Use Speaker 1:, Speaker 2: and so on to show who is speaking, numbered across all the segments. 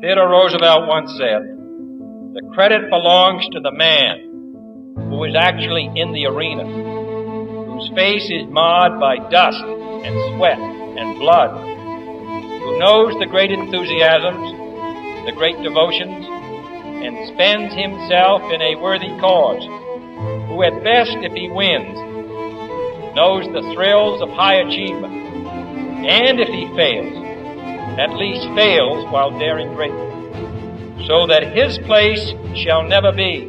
Speaker 1: Theodore Roosevelt once said, "The credit belongs to the man who is actually in the arena, whose face is marred by dust and sweat and blood, who knows the great enthusiasms, the great devotions, and spends himself in a worthy cause, who at best, if he wins, knows the thrills of high achievement, and if he fails, at least fails while daring greatly, so that his place shall never be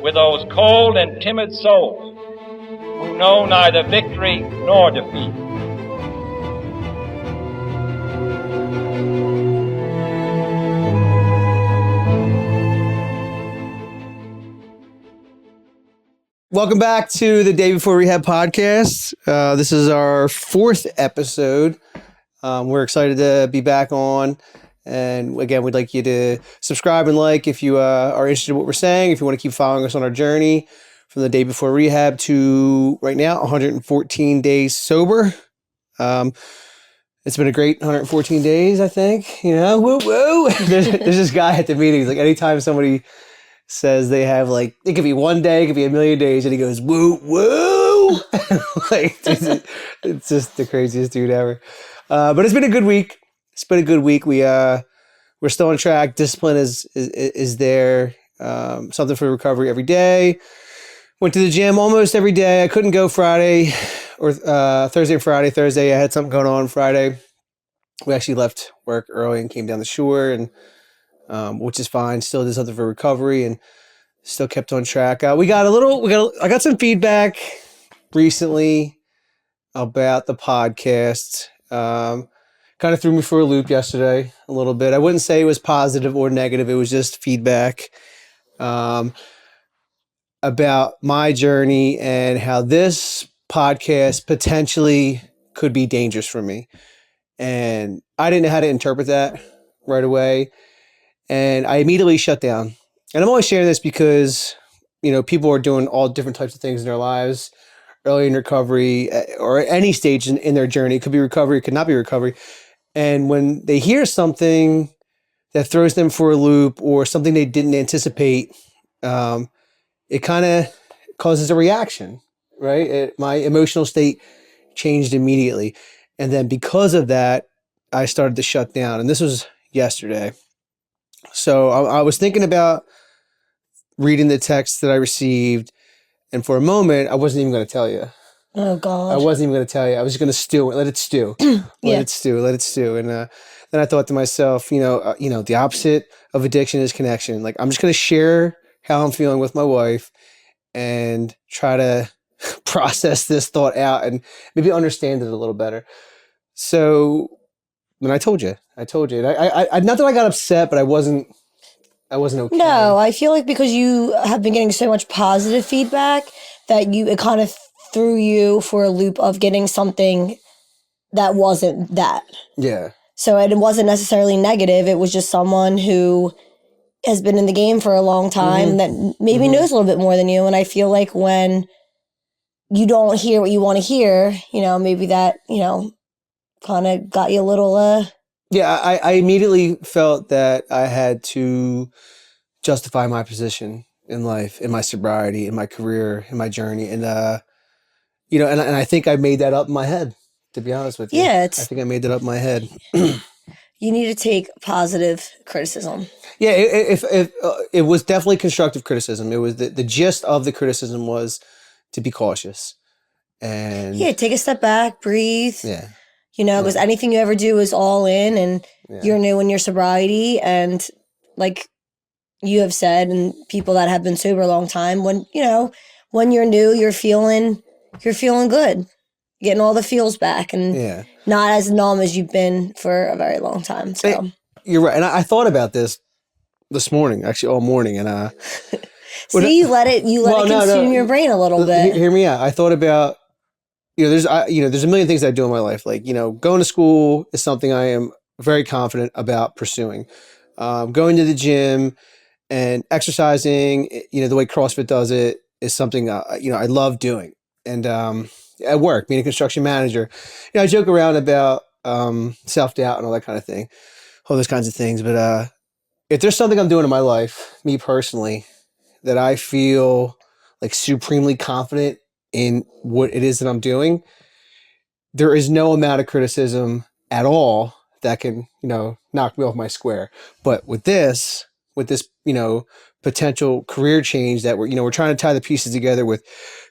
Speaker 1: with those cold and timid souls who know neither victory nor defeat."
Speaker 2: Welcome back to the Day Before Rehab podcast. This is our fourth episode. We're excited to be back on. And again, we'd like you to subscribe and like if you are interested in what we're saying, if you want to keep following us on our journey from the day before rehab to right now, 114 days sober. It's been a great 114 days, I think. You know, woo woo. There's this guy at the meetings, like anytime somebody says they have like, it could be one day, it could be a million days, and he goes, woo, woo. Like, it's just the craziest dude ever. But it's been a good week. It's been a good week. We're still on track. Discipline is there. Something for recovery every day. Went to the gym almost every day. I couldn't go Friday or Thursday and Friday. Thursday, I had something going on Friday. We actually left work early and came down the shore, and which is fine. Still did something for recovery and still kept on track. I got some feedback recently about the podcast. Kind of threw me for a loop yesterday a little bit. I wouldn't say it was positive or negative. It was just feedback about my journey and how this podcast potentially could be dangerous for me. And I didn't know how to interpret that right away. And I immediately shut down. And I'm only sharing this because, you know, people are doing all different types of things in their lives, early in recovery or at any stage in their journey. It could be recovery, it could not be recovery. And when they hear something that throws them for a loop or something they didn't anticipate, it kind of causes a reaction, right? My emotional state changed immediately. And then because of that, I started to shut down. And this was yesterday. So I was thinking about reading the text that I received. And for a moment, I wasn't even going to tell you.
Speaker 3: Oh, God.
Speaker 2: I wasn't even going to tell you. I was just going to stew it. Let it stew. Let it stew. And then I thought to myself, the opposite of addiction is connection. Like, I'm just going to share how I'm feeling with my wife and try to process this thought out and maybe understand it a little better. So when I told you, and I not that I got upset, but I wasn't okay.
Speaker 3: No, I feel like because you have been getting so much positive feedback that it kind of threw you for a loop of getting something that wasn't that.
Speaker 2: Yeah.
Speaker 3: So it wasn't necessarily negative. It was just someone who has been in the game for a long time that maybe knows a little bit more than you. And I feel like when you don't hear what you want to hear, maybe that, kind of got you a little...
Speaker 2: Yeah, I immediately felt that I had to justify my position in life, in my sobriety, in my career, in my journey. And, and I think I made that up in my head, to be honest with you.
Speaker 3: Yeah,
Speaker 2: I think I made that up in my head.
Speaker 3: You need to take positive criticism.
Speaker 2: Yeah, it was definitely constructive criticism. It was the gist of the criticism was to be cautious. And
Speaker 3: yeah, take a step back, breathe.
Speaker 2: Yeah.
Speaker 3: Because anything you ever do is all in, and you're new in your sobriety. And like you have said, and people that have been sober a long time, when you're new, you're feeling good, getting all the feels back, and not as numb as you've been for a very long time. So
Speaker 2: you're right. And I thought about this morning, actually all morning. And
Speaker 3: see, you let it consume your brain a little bit.
Speaker 2: Hear me out. I thought about, there's a million things I do in my life. Like, going to school is something I am very confident about pursuing. Going to the gym and exercising, the way CrossFit does it is something, I love doing. And at work, being a construction manager, I joke around about self-doubt and all that kind of thing. all those kinds of things. But if there's something I'm doing in my life, me personally, that I feel like supremely confident in what it is that I'm doing, there is no amount of criticism at all that can, knock me off my square. But with this, potential career change that we're trying to tie the pieces together with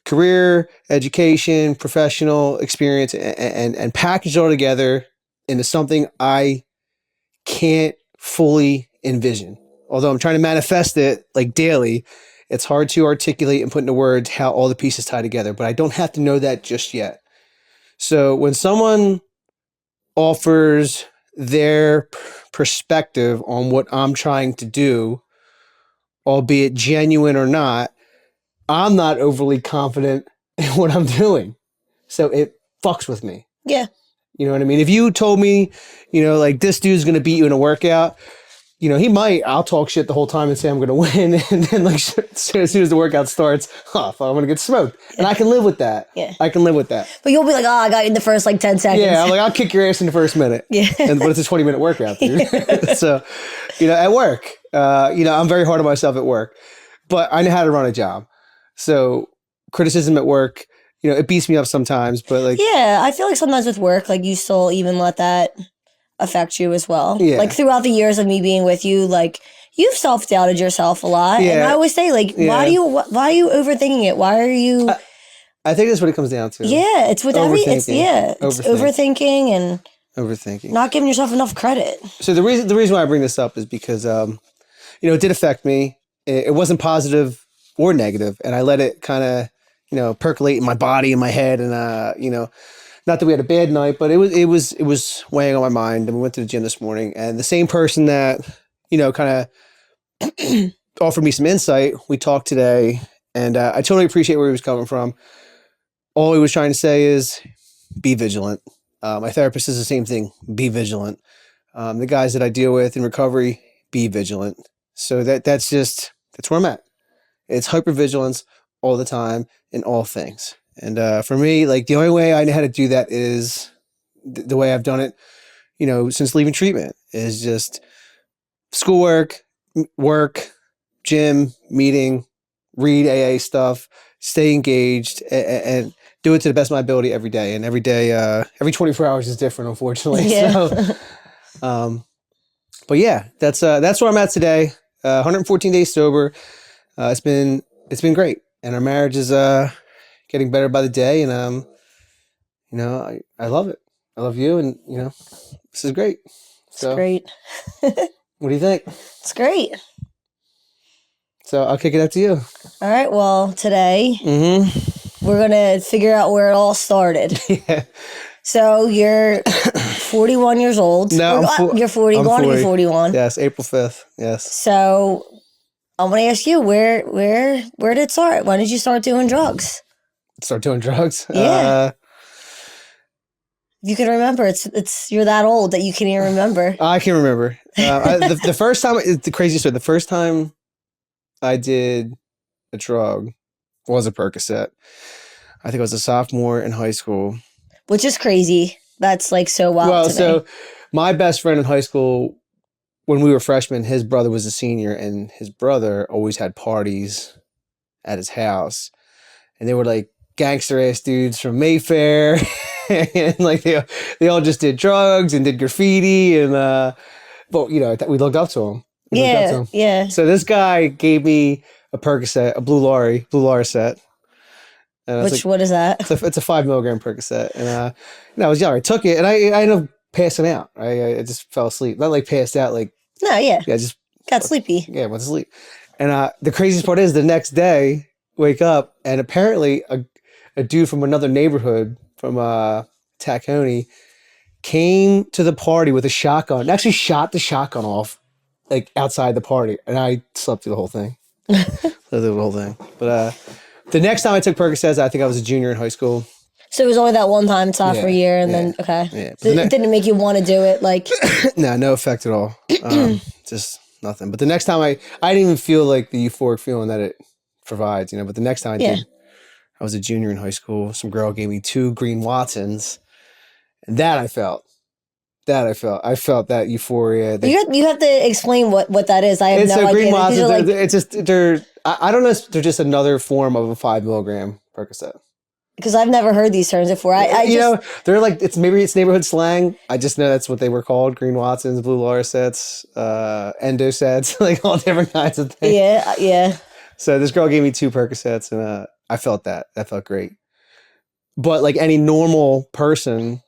Speaker 2: career, education, professional experience, and package it all together into something I can't fully envision. Although I'm trying to manifest it like daily, it's hard to articulate and put into words how all the pieces tie together, but I don't have to know that just yet. So when someone offers their perspective on what I'm trying to do, albeit genuine or not, I'm not overly confident in what I'm doing. So it fucks with me.
Speaker 3: Yeah.
Speaker 2: You know what I mean? If you told me, like this dude's going to beat you in a workout, he might. I'll talk shit the whole time and say I'm going to win. And then like as soon as the workout starts, I'm going to get smoked. And I can live with that.
Speaker 3: Yeah.
Speaker 2: I can live with that.
Speaker 3: But you'll be like, I got you in the first 10 seconds.
Speaker 2: Yeah, I'll kick your ass in the first minute.
Speaker 3: Yeah.
Speaker 2: But it's a 20-minute workout, dude. Yeah. So, at work, I'm very hard on myself at work, but I know how to run a job. So criticism at work, it beats me up sometimes, but
Speaker 3: yeah, I feel like sometimes with work, you still even let that affect you as well.
Speaker 2: Yeah.
Speaker 3: Throughout the years of me being with you, you've self-doubted yourself a lot.
Speaker 2: Yeah.
Speaker 3: And I always say, why are you overthinking it? Why are you...
Speaker 2: I think that's what it comes down to.
Speaker 3: Yeah, it's with it's overthinking and
Speaker 2: overthinking.
Speaker 3: Not giving yourself enough credit.
Speaker 2: So the reason why I bring this up is because, it did affect me. It wasn't positive or negative, and I let it kind of, percolate in my body, in my head, and not that we had a bad night, but it was weighing on my mind. And we went to the gym this morning, and the same person that kind of offered me some insight, we talked today, and I totally appreciate where he was coming from. All he was trying to say is be vigilant. My therapist says the same thing: be vigilant. The guys that I deal with in recovery, be vigilant. So that's where I'm at. It's hypervigilance all the time in all things. And for me, the only way I know how to do that is the way I've done it, since leaving treatment, is just schoolwork, work, gym, meeting, read AA stuff, stay engaged, and do it to the best of my ability every day. And every day, every 24 hours is different, unfortunately.
Speaker 3: Yeah.
Speaker 2: So, but yeah, that's where I'm at today. 114 days sober. It's been great, and our marriage is getting better by the day. And I love it. I love you, and this is great. So,
Speaker 3: it's great.
Speaker 2: What do you think?
Speaker 3: It's great.
Speaker 2: So I'll kick it up to you.
Speaker 3: All right. Well, today we're gonna figure out where it all started.
Speaker 2: Yeah.
Speaker 3: So you're 41 years old.
Speaker 2: No,
Speaker 3: you're 40. Going to be 41.
Speaker 2: Yes, April 5th. Yes.
Speaker 3: So I'm gonna ask you, where did it start? When did you start doing drugs?
Speaker 2: Start doing drugs?
Speaker 3: Yeah. You can remember. It's you're that old that you can't even remember.
Speaker 2: I can remember. The first time, it's the craziest story. The first time I did a drug was a Percocet. I think I was a sophomore in high school. Which
Speaker 3: is crazy. That's so wild.
Speaker 2: Well,
Speaker 3: to
Speaker 2: so
Speaker 3: me.
Speaker 2: My best friend in high school, when we were freshmen, his brother was a senior, and his brother always had parties at his house, and they were gangster ass dudes from Mayfair, and they all just did drugs and did graffiti, and but we looked up to him.
Speaker 3: Yeah.
Speaker 2: So this guy gave me a Percocet, a Blue Larisette.
Speaker 3: What is that?
Speaker 2: It's a 5 milligram Percocet, and I was young. I took it, and I ended up passing out. I just fell asleep. Not passed out.
Speaker 3: No, yeah.
Speaker 2: Yeah, just
Speaker 3: got sleepy.
Speaker 2: Yeah, went to sleep. And the craziest part is the next day, wake up, and apparently a dude from another neighborhood from Tacony came to the party with a shotgun. And actually shot the shotgun off outside the party, and I slept through the whole thing. But the next time I took Percocets, I think I was a junior in high school.
Speaker 3: So it was only that one time, sophomore year, and then okay.
Speaker 2: Yeah.
Speaker 3: It didn't make you want to do it,
Speaker 2: No effect at all. Just nothing. But the next time I didn't even feel the euphoric feeling that it provides, But the next time I did, I was a junior in high school. Some girl gave me 2 green Watsons, and that I felt That I felt that euphoria.
Speaker 3: You have to explain what that is. I have
Speaker 2: It's
Speaker 3: no
Speaker 2: so
Speaker 3: idea.
Speaker 2: green
Speaker 3: These
Speaker 2: Watsons.
Speaker 3: are like,
Speaker 2: It's just I don't know. If they're just another form of a 5 milligram Percocet.
Speaker 3: because I've never heard these terms before.
Speaker 2: They're like maybe it's neighborhood slang. I just know that's what they were called: Green Watsons, Blue Larsets, Endo sets, like all different kinds of things.
Speaker 3: Yeah.
Speaker 2: So this girl gave me 2 Percocets, and I felt that. That felt great. But like any normal person,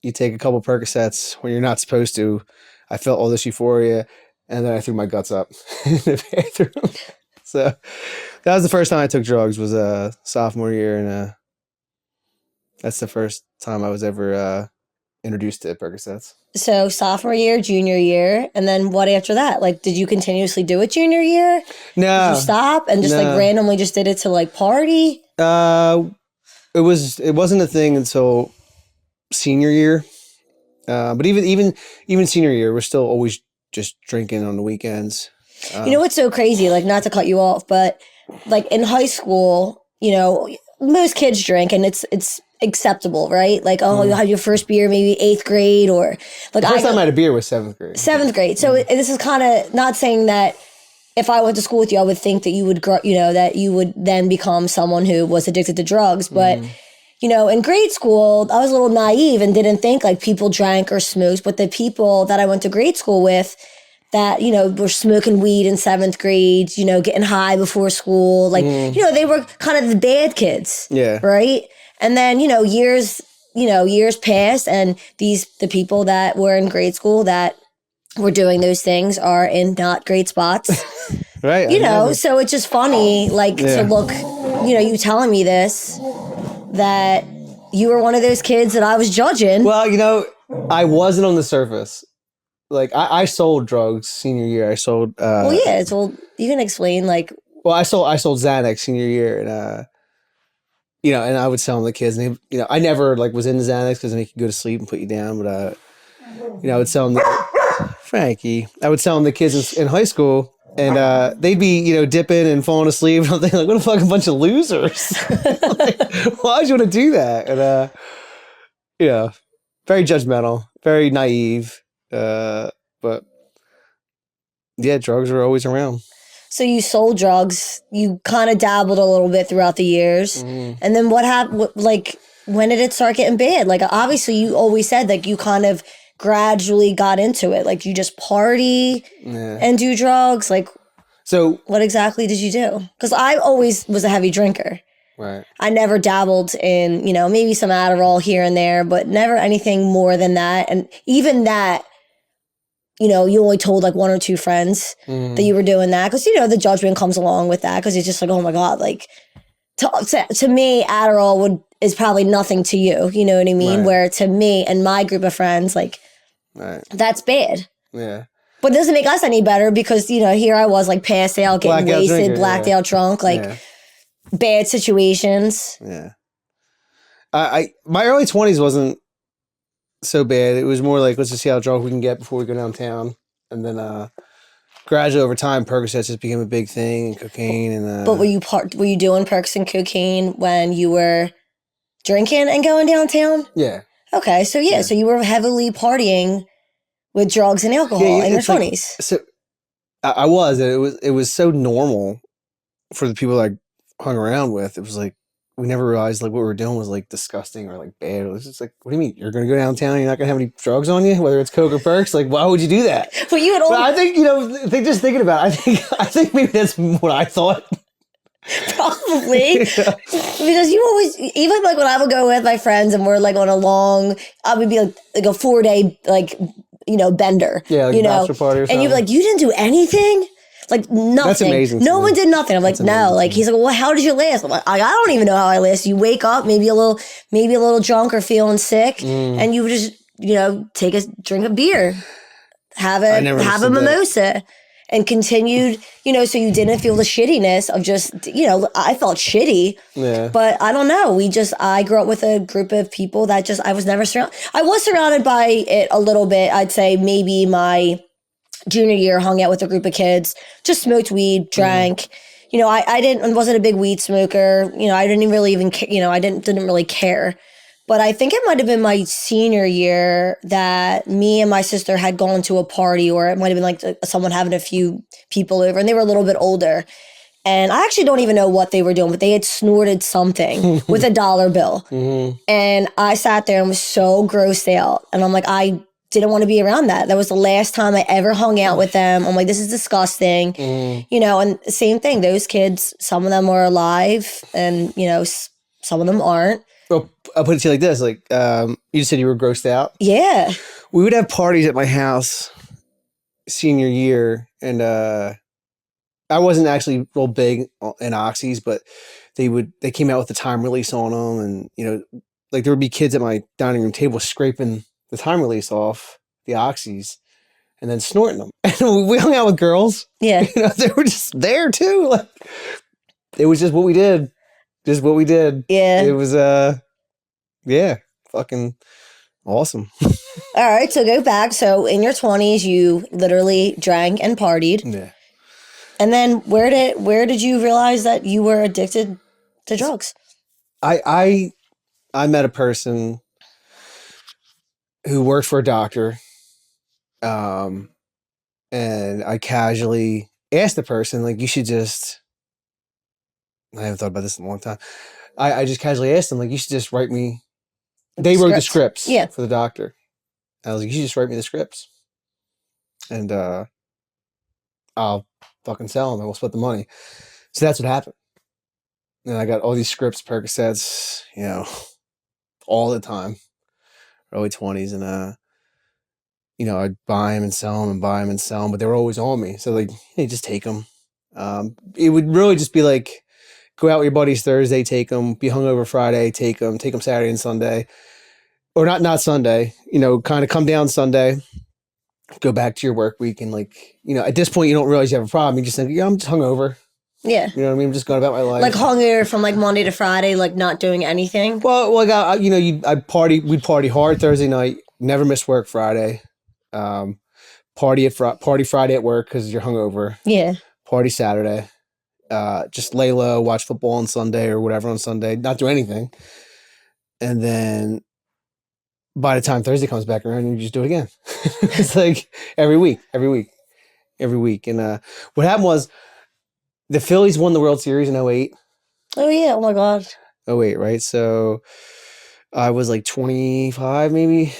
Speaker 2: you take a couple Percocets when you're not supposed to. I felt all this euphoria, and then I threw my guts up in the bathroom. So that was the first time I took drugs. Was sophomore year, and that's the first time I was ever introduced to Percocets.
Speaker 3: So sophomore year, junior year, and then what after that? Like, did you continuously do it junior year?
Speaker 2: No,
Speaker 3: Did you stop and just like randomly just did it to like party?
Speaker 2: It wasn't a thing until senior year. But even senior year, we're still always just drinking on the weekends.
Speaker 3: You know what's so crazy? Like, not to cut you off, but like in high school, you know, most kids drink and it's acceptable, right? Like, oh, you have your first beer maybe 8th grade, or like
Speaker 2: the first time I had a beer was 7th grade.
Speaker 3: 7th grade. So this is kind of not saying that if I went to school with you, I would think that you would that you would then become someone who was addicted to drugs, but. You know, in grade school, I was a little naive and didn't think like people drank or smoked, but the people that I went to grade school with that, you know, were smoking weed in 7th grade, you know, getting high before school, like, you know, they were kind of the bad kids.
Speaker 2: Yeah.
Speaker 3: Right. And then, years passed and the people that were in grade school that were doing those things are in not great spots.
Speaker 2: Right.
Speaker 3: So it's just funny, like to look, you telling me this, that you were one of those kids that I was judging.
Speaker 2: Well, I wasn't on the surface. Like I sold drugs senior year. I sold.
Speaker 3: So you can explain like.
Speaker 2: Well, I sold Xanax senior year, and and I would sell them to kids, and they, I never like was into Xanax because they make you go to sleep and put you down, but I would sell them to Frankie. I would sell them to kids in high school. And they'd be, dipping and falling asleep. And I'm thinking, like, what a fucking bunch of losers. Like, why would you want to do that? And, very judgmental, very naive. But, yeah, drugs were always around.
Speaker 3: So you sold drugs. You kind of dabbled a little bit throughout the years. Mm-hmm. And then what happened? Like, when did it start getting bad? Like, obviously, you always said, like, you kind of gradually got into it. Like, you just party and do drugs. Like, so what exactly did you do? Because I always was a heavy drinker.
Speaker 2: Right.
Speaker 3: I never dabbled in, maybe some Adderall here and there, but never anything more than that. And even that, you only told like 1 or 2 friends that you were doing that. Because, the judgment comes along with that. Because it's just like, oh my God, like to me, Adderall is probably nothing to you. You know what I mean? Right. Where to me and my group of friends, like, that's bad.
Speaker 2: Yeah.
Speaker 3: But it doesn't make us any better because, here I was like passed out, getting wasted, blacked out drunk, like bad situations.
Speaker 2: Yeah. My early 20s wasn't so bad. It was more like, let's just see how drunk we can get before we go downtown. And then gradually over time, Percocets just became a big thing, and cocaine. And
Speaker 3: But were you doing perks and cocaine when you were drinking and going downtown?
Speaker 2: Yeah.
Speaker 3: Okay. So so you were heavily partying with drugs and alcohol in your 20s. Like,
Speaker 2: so I was. It was so normal for the people that I hung around with. It was like we never realized like what we were doing was like disgusting or like bad. It was just like, what do you mean? You're going to go downtown and you're not going to have any drugs on you, whether it's coke or perks? Like, why would you do that?
Speaker 3: But you had all.
Speaker 2: But I think just thinking about it, I think maybe that's what I thought.
Speaker 3: Probably because you always, even like when I would go with my friends and we're like on a long, I would be like a 4-day like bender,
Speaker 2: like a bachelor party or something.
Speaker 3: And you'd be like, you didn't do anything, like nothing.
Speaker 2: That's amazing.
Speaker 3: No one did nothing. I'm like, no. Like he's like, well, how did you last? I'm like, I don't even know how I last. You wake up maybe a little drunk or feeling sick, and you would just take a drink of beer, have a mimosa. And continued, so you didn't feel the shittiness of just, I felt shitty.
Speaker 2: Yeah.
Speaker 3: But I don't know. I grew up with a group of people that I was never surrounded. I was surrounded by it a little bit. I'd say maybe my junior year, hung out with a group of kids, just smoked weed, drank. I wasn't a big weed smoker. I didn't really even, I didn't really care. But I think it might have been my senior year that me and my sister had gone to a party, or it might have been like someone having a few people over, and they were a little bit older. And I actually don't even know what they were doing, but they had snorted something with a dollar bill.
Speaker 2: Mm-hmm.
Speaker 3: And I sat there and was so grossed out. And I'm like, I didn't want to be around that. That was the last time I ever hung out with them. I'm like, this is disgusting.
Speaker 2: Mm-hmm.
Speaker 3: You know, and same thing. Those kids, some of them are alive and, you know, some of them aren't.
Speaker 2: Well, I'll put it to you like this. Like, you said you were grossed out.
Speaker 3: Yeah.
Speaker 2: We would have parties at my house senior year, and I wasn't actually real big in oxys, but they came out with the time release on them, and you know, like there would be kids at my dining room table scraping the time release off the oxys and then snorting them. And we hung out with girls.
Speaker 3: Yeah.
Speaker 2: You know, they were just there too. Like, it was just what we did. Just what we did.
Speaker 3: Yeah.
Speaker 2: It was yeah, fucking awesome.
Speaker 3: All right. So go back. So in your 20s, you literally drank and partied.
Speaker 2: Yeah.
Speaker 3: And then where did you realize that you were addicted to drugs?
Speaker 2: I met a person who worked for a doctor, and I casually asked the person, like, you should just, I haven't thought about this in a long time. I just casually asked them, like, you should just write me, they wrote the scripts
Speaker 3: Yeah.
Speaker 2: for the doctor. I was like, you should just write me the scripts. And I'll fucking sell them and we'll split the money. So that's what happened. And I got all these scripts, Percocets, you know, all the time, early 20s. And, you know, I'd buy them and sell them and buy them and sell them, but they were always on me. So like, hey, just take them. It would really just be like, go out with your buddies Thursday, take them, be hungover Friday, take them Saturday and Sunday, or not Sunday, you know, kind of come down Sunday, go back to your work week. And like, you know, at this point, you don't realize you have a problem. You just think, yeah, I'm just hungover.
Speaker 3: Yeah.
Speaker 2: You know what I mean? I'm just going about my life.
Speaker 3: Like hungover from like Monday to Friday, like not doing anything.
Speaker 2: Well, like, you know, we'd party hard Thursday night, never miss work Friday. Party Friday at work because you're hungover.
Speaker 3: Yeah.
Speaker 2: Party Saturday. Just lay low, watch football on Sunday or whatever on Sunday, not do anything. And then by the time Thursday comes back around, you just do it again. It's like every week. And what happened was the Phillies won the World Series in 08.
Speaker 3: Oh yeah. Oh my God.
Speaker 2: 08, right? So I was like 25 maybe.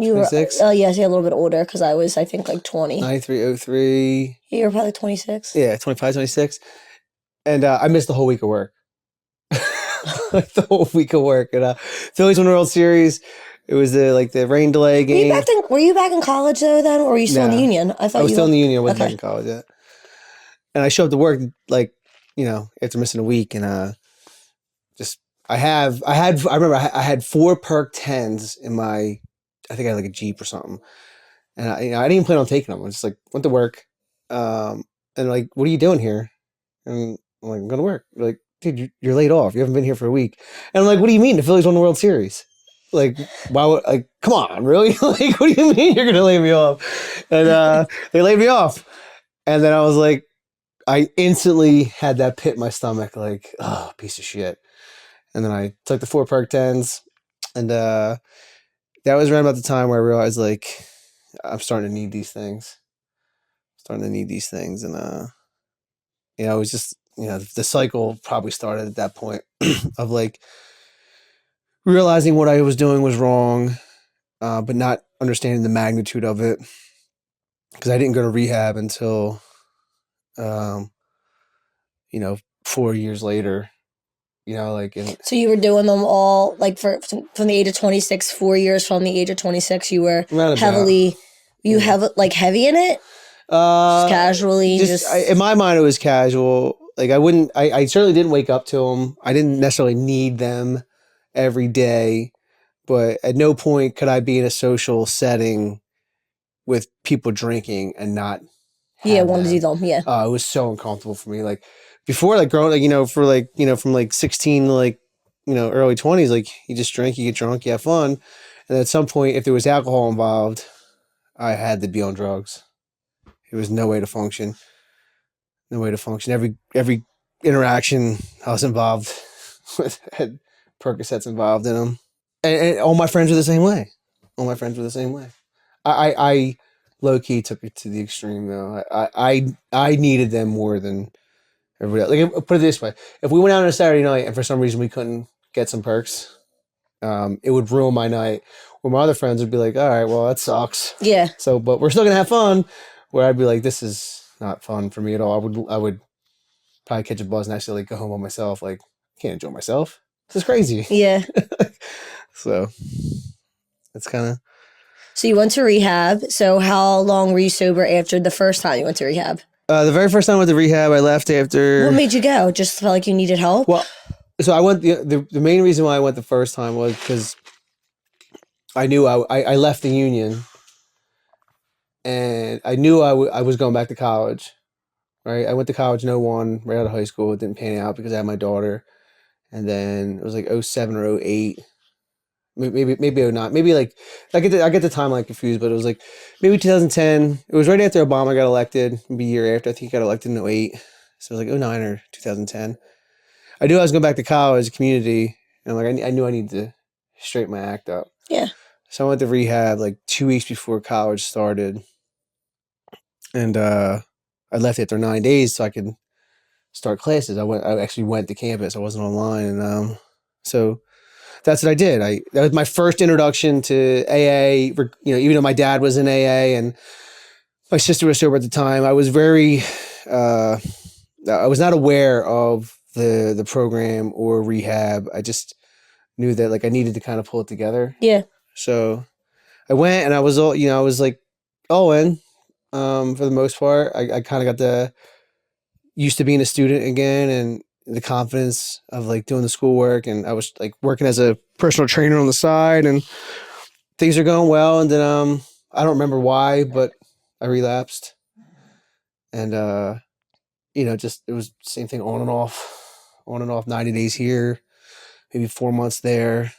Speaker 3: You
Speaker 2: 26?
Speaker 3: were, yes, you're a little bit older because I was, I think, like 20.
Speaker 2: 93, 03.
Speaker 3: You were probably 26.
Speaker 2: Yeah, 25, 26. And I missed the whole week of work. Like the whole week of work. And Phillies won the World Series. It was the rain delay game.
Speaker 3: Were you back in college though then, or were you still in the Union?
Speaker 2: I was still in the Union. I wasn't back in college yet. And I showed up to work like, you know, after missing a week, and I remember I had 4 perk 10s in my, I think I had like a Jeep or something. And I didn't even plan on taking them. I just like went to work. And like, what are you doing here? And I'm like, I'm going to work. They're like, dude, you're laid off. You haven't been here for a week. And I'm like, what do you mean? The Phillies won the World Series. Like, why would, like, come on, really? Like, what do you mean you're going to lay me off? And they laid me off. And then I was like, I instantly had that pit in my stomach, like, oh, piece of shit. And then I took the 4 perk 10s, and that was around about the time where I realized, like, I'm starting to need these things. And you know, it was just, you know, the cycle probably started at that point of like realizing what I was doing was wrong, but not understanding the magnitude of it, because I didn't go to rehab until, you know, 4 years later. You know, like,
Speaker 3: so you were doing them all like from the age of 26, 4 years from the age of 26, you were heavily, heavy in it? Just casually?
Speaker 2: In my mind, it was casual. Like I certainly didn't wake up to them. I didn't necessarily need them every day, but at no point could I be in a social setting with people drinking and not
Speaker 3: want to do them. Yeah.
Speaker 2: It was so uncomfortable for me. Like before, like growing, like, you know, for like, you know, from like 16 to like, you know, early 20s, like you just drink, you get drunk, you have fun. And at some point, if there was alcohol involved, I had to be on drugs. There was no way to function. Every interaction I was involved with had Percocets involved in them. And all my friends were the same way. All my friends were the same way. I low key took it to the extreme though. I needed them more than everybody else. Like, put it this way: if we went out on a Saturday night and for some reason we couldn't get some perks, it would ruin my night. Where my other friends would be like, "All right, well that sucks."
Speaker 3: Yeah.
Speaker 2: So, but we're still gonna have fun. Where I'd be like, "This is not fun for me at all." I would probably catch a bus and actually like go home by myself. Like, I can't enjoy myself. This is crazy.
Speaker 3: Yeah.
Speaker 2: So it's kind of.
Speaker 3: So you went to rehab. So how long were you sober after the first time you went to rehab?
Speaker 2: The very first time I went to rehab, I left after.
Speaker 3: What made you go? Just felt like you needed help?
Speaker 2: Well, so I went. The main reason why I went the first time was because I knew I left the union, and I knew I was going back to college. Right, I went to college in '01, right out of high school. It didn't pan out because I had my daughter, and then it was like '07 or '08. Maybe '09. Maybe like I get the timeline confused, but it was like maybe 2010. It was right after Obama got elected. Maybe a year after. I think he got elected in '08. So it was like '09 or 2010. I knew I was going back to college, community, and like I knew I needed to straighten my act up.
Speaker 3: Yeah.
Speaker 2: So I went to rehab like 2 weeks before college started, and I left after 9 days so I could start classes. I actually went to campus. I wasn't online, and so that's what I did. That was my first introduction to AA. You know, even though my dad was in AA and my sister was sober at the time, I was very, I was not aware of the program or rehab. I just knew that like I needed to kind of pull it together.
Speaker 3: Yeah.
Speaker 2: So I went and I was all, I was like all in. For the most part, I kind of got used to being a student again and the confidence of like doing the schoolwork, and I was like working as a personal trainer on the side, and things are going well. And then I don't remember why, but I relapsed, and just it was the same thing on and off 90 days here, maybe 4 months there,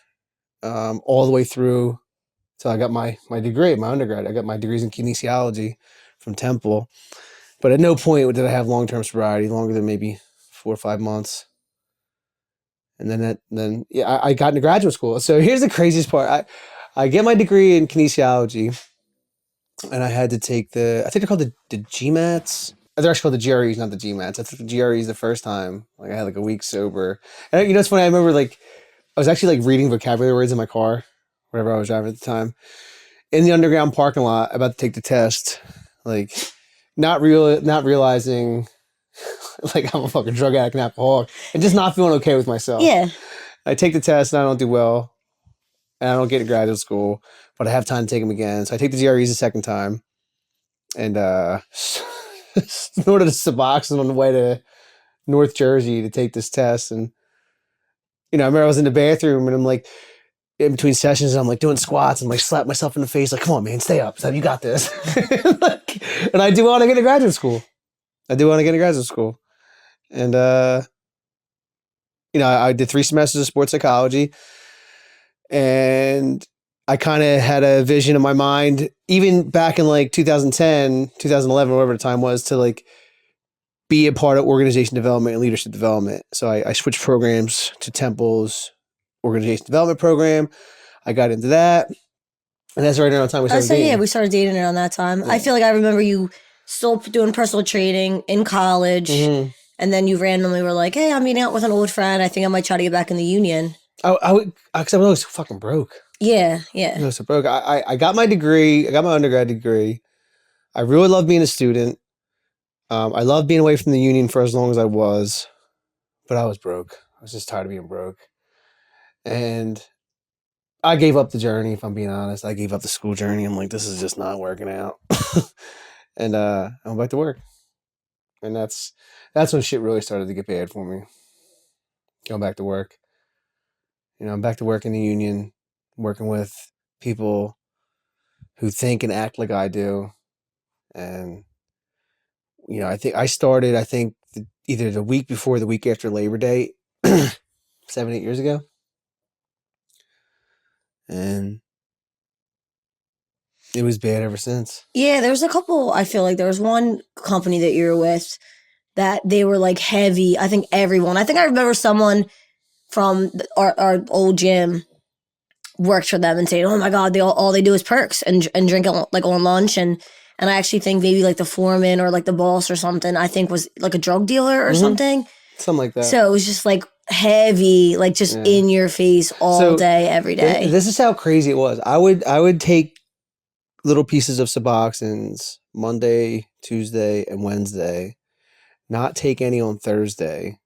Speaker 2: all the way through till I got my degree, my undergrad. I got my degrees in kinesiology from Temple. But at no point did I have long-term sobriety, longer than maybe 4 or 5 months. And then I got into graduate school. So here's the craziest part. I get my degree in kinesiology, and I had to take I think they're called the GMATs. They're actually called the GREs, not the GMATs. I took the GREs the first time. Like I had like a week sober. And it's funny, I remember like I was actually like reading vocabulary words in my car, wherever I was driving at the time, in the underground parking lot, about to take the test. Like not realizing like I'm a fucking drug addict and alcoholic, and just not feeling okay with myself.
Speaker 3: Yeah.
Speaker 2: I take the test and I don't do well, and I don't get to graduate school, but I have time to take them again. So I take the GREs a second time, and snorted a Suboxone on the way to North Jersey to take this test. And I remember I was in the bathroom and I'm like, in between sessions, I'm like doing squats and like slap myself in the face, like, "Come on, man, stay up. So you got this." And I do want to get to graduate school. And I did 3 semesters of sports psychology, and I kind of had a vision in my mind, even back in like 2010, 2011, whatever the time was, to like be a part of organization development and leadership development. So I switched programs to Temple's organization development program. I got into that. And that's right around the time we started dating.
Speaker 3: Yeah, we started dating around that time. Yeah. I feel like I remember you still doing personal training in college. Mm-hmm. And then you randomly were like, "Hey, I'm meeting out with an old friend. I think I might try to get back in the union."
Speaker 2: Because I was fucking broke.
Speaker 3: Yeah.
Speaker 2: I was so broke. I got my degree. I got my undergrad degree. I really loved being a student. I loved being away from the union for as long as I was. But I was broke. I was just tired of being broke. And I gave up the journey, if I'm being honest. I gave up the school journey. I'm like, this is just not working out. And I went back to work. And that's when shit really started to get bad for me. Going back to work. I'm back to work in the union, working with people who think and act like I do. And, I think I started, either the week before or the week after Labor Day, 7-8 years ago. And it was bad ever since.
Speaker 3: Yeah, there was a couple, I feel like there was one company that you were with that they were like heavy. I think I remember someone from our old gym worked for them and saying, oh my God, all they do is perks and drink like on lunch. And I actually think maybe like the foreman or like the boss or something, I think was like a drug dealer or something.
Speaker 2: Something like that.
Speaker 3: So it was just like heavy, like just in your face all day, every day.
Speaker 2: This is how crazy it was. I would take little pieces of Suboxones Monday, Tuesday, and Wednesday, not take any on Thursday,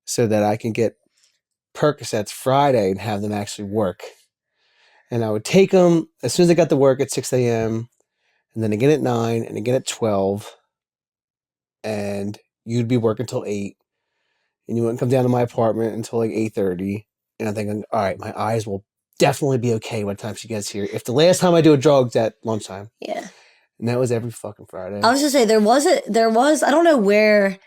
Speaker 2: so that I can get Percocets Friday and have them actually work. And I would take them as soon as I got to work at 6 a.m., and then again at 9, and again at 12, and you'd be working till 8, and you wouldn't come down to my apartment until like 8:30, and I'm thinking, all right, my eyes will definitely be okay by the time she gets here. If the last time I do a drug's at lunchtime.
Speaker 3: Yeah.
Speaker 2: And that was every fucking Friday.
Speaker 3: I was just say there was I don't know where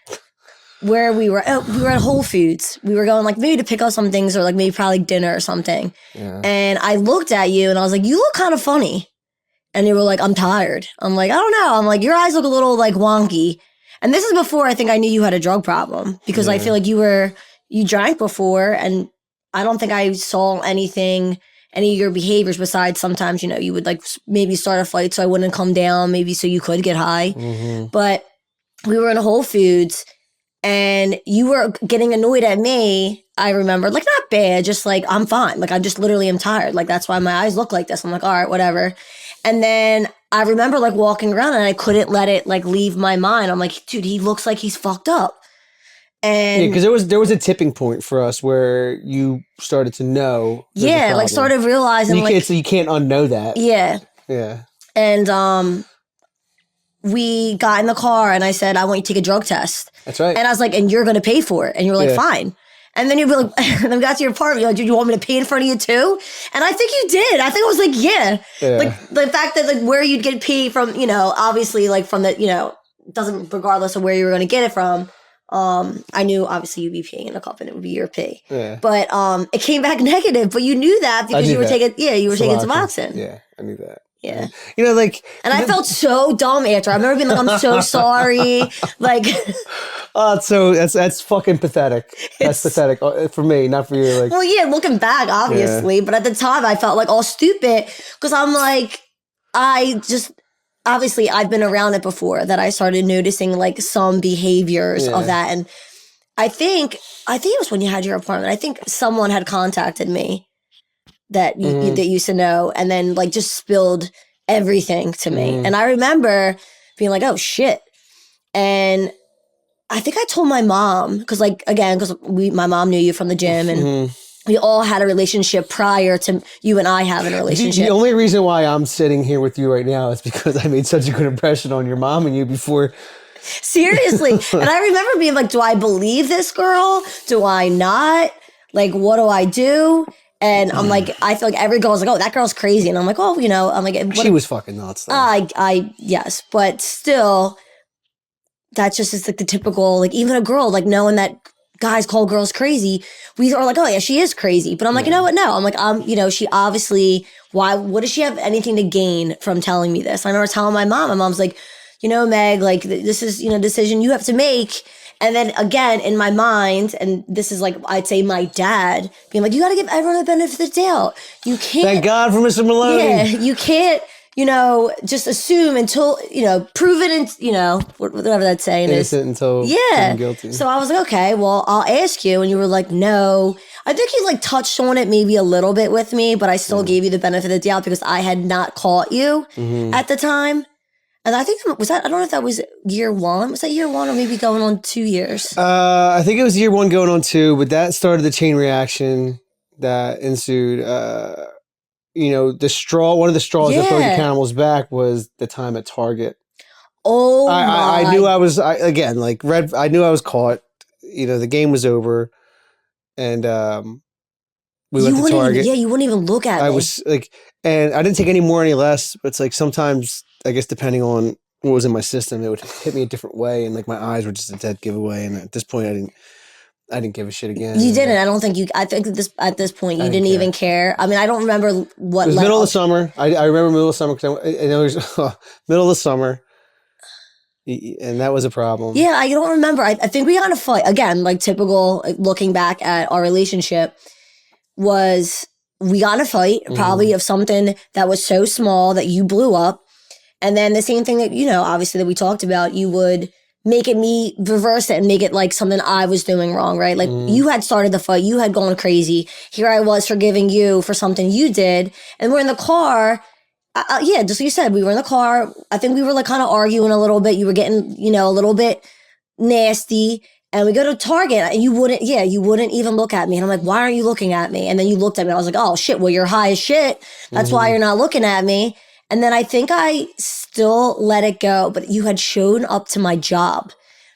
Speaker 3: we were. Oh, we were at Whole Foods. We were going like maybe to pick up some things or like maybe probably dinner or something.
Speaker 2: Yeah.
Speaker 3: And I looked at you and I was like, you look kind of funny. And you were like, I'm tired. I'm like, I don't know. I'm like, your eyes look a little like wonky. And this is before I think I knew you had a drug problem because I feel like you drank before and I don't think I saw any of your behaviors besides sometimes, you would like maybe start a fight so I wouldn't come down, maybe so you could get high.
Speaker 2: Mm-hmm.
Speaker 3: But we were in Whole Foods and you were getting annoyed at me. I remember, like, not bad, just like, I'm fine. Like, I just literally am tired. Like, that's why my eyes look like this. I'm like, all right, whatever. And then I remember like walking around and I couldn't let it like leave my mind. I'm like, dude, he looks like he's fucked up. And
Speaker 2: because there was a tipping point for us where you started to know.
Speaker 3: Like started realizing
Speaker 2: you can't unknow that.
Speaker 3: Yeah.
Speaker 2: Yeah.
Speaker 3: And we got in the car and I said, I want you to take a drug test.
Speaker 2: That's right.
Speaker 3: And I was like, and you're going to pay for it. And you were like, fine. And then you'd be like, and then we got to your apartment, you're like, dude, you want me to pay in front of you too? And I think you did. I think I was like, yeah. Like the fact that like where you'd get paid from, obviously like from the, doesn't regardless of where you were going to get it from. I knew obviously you'd be paying in a cup and it would be your pay. Yeah. But it came back negative, but you knew that because you were taking Suboxone.
Speaker 2: Yeah, I knew that.
Speaker 3: Yeah.
Speaker 2: Like,
Speaker 3: and I felt so dumb after. I remember being like, I'm so sorry. Like,
Speaker 2: so that's fucking pathetic. That's pathetic for me, not for you. Like,
Speaker 3: well, yeah, looking back, obviously, but at the time I felt like all stupid because I'm like, obviously I've been around it before that I started noticing like some behaviors of that. And I think it was when you had your apartment. I think someone had contacted me that that used to know and then like just spilled everything to me. And I remember being like, oh shit. And I think I told my mom because my mom knew you from the gym and we all had a relationship prior to you and I having a relationship.
Speaker 2: The only reason why I'm sitting here with you right now is because I made such a good impression on your mom and you before.
Speaker 3: Seriously. And I remember being like, do I believe this girl? Do I not? Like, what do I do? And I'm like, I feel like every girl's like, oh, that girl's crazy. And I'm like, oh, I'm like,
Speaker 2: she was fucking nuts.
Speaker 3: Yes. But still, that just is like the typical, like even a girl, like knowing that guys call girls crazy, we are like, oh yeah, she is crazy. But I'm like, you know what? No, I'm like, she obviously, what does she have anything to gain from telling me this? I remember telling my mom's like, Meg, like this is, decision you have to make. And then again, in my mind, and this is like, I'd say my dad being like, you got to give everyone the benefit of the doubt. You can't.
Speaker 2: Thank God for Mr. Maloney.
Speaker 3: Yeah, you can't, just assume until, prove it and, whatever that saying is.
Speaker 2: Innocent until
Speaker 3: proven
Speaker 2: guilty.
Speaker 3: So I was like, okay, well, I'll ask you. And you were like, no. I think you like touched on it maybe a little bit with me, but I still gave you the benefit of the doubt because I had not caught you at the time. And I think, I don't know if that was year one. Was that year one or maybe going on 2 years?
Speaker 2: I think it was year one going on 2, but that started the chain reaction that ensued. One of the straws that broke the camel's back was the time at Target.
Speaker 3: Oh,
Speaker 2: I knew I was, I knew I was caught. The game was over. And we went to Target.
Speaker 3: You wouldn't even look at me.
Speaker 2: I was like, and I didn't take any more, any less. But it's like sometimes, I guess, depending on what was in my system, it would hit me a different way, and like my eyes were just a dead giveaway. And at this point, I didn't give a shit again.
Speaker 3: You didn't. I don't think you. I think at this point you didn't even care. I mean, I don't remember what.
Speaker 2: It was middle of the summer. I remember middle of summer because it was middle of the summer, and that was a problem.
Speaker 3: Yeah, I don't remember. I think we got in a fight again, like typical. Looking back at our relationship, was we got in a fight, probably of something that was so small that you blew up. And then the same thing that, obviously that we talked about, you would make it me reverse it and make it like something I was doing wrong, right? Like you had started the fight, you had gone crazy. Here I was forgiving you for something you did. And we're in the car. Yeah, just like you said, we were in the car. I think we were like kind of arguing a little bit. You were getting, a little bit nasty. And we go to Target and you wouldn't even look at me. And I'm like, why aren't you looking at me? And then you looked at me. I was like, oh shit, well, you're high as shit. That's why you're not looking at me. And then I think I still let it go, but you had shown up to my job.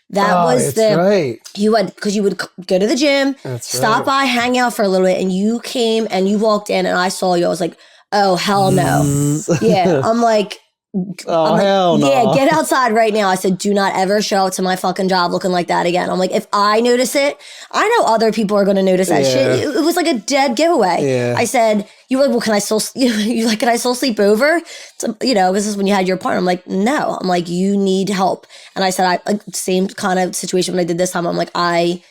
Speaker 3: That was
Speaker 2: right.
Speaker 3: Because you would go to the gym, stop by, hang out for a little bit, and you came and you walked in and I saw you. I was like, oh, hell no. Yeah. I'm like,
Speaker 2: hell no.
Speaker 3: Yeah, get outside right now. I said, do not ever show up to my fucking job looking like that again. I'm like, if I notice it, I know other people are going to notice that shit. It was like a dead giveaway.
Speaker 2: Yeah.
Speaker 3: I said, you were like, well, can I still sleep over? So, this is when you had your partner. I'm like, no. I'm like, you need help. And I said, same kind of situation when I did this time. I'm like, I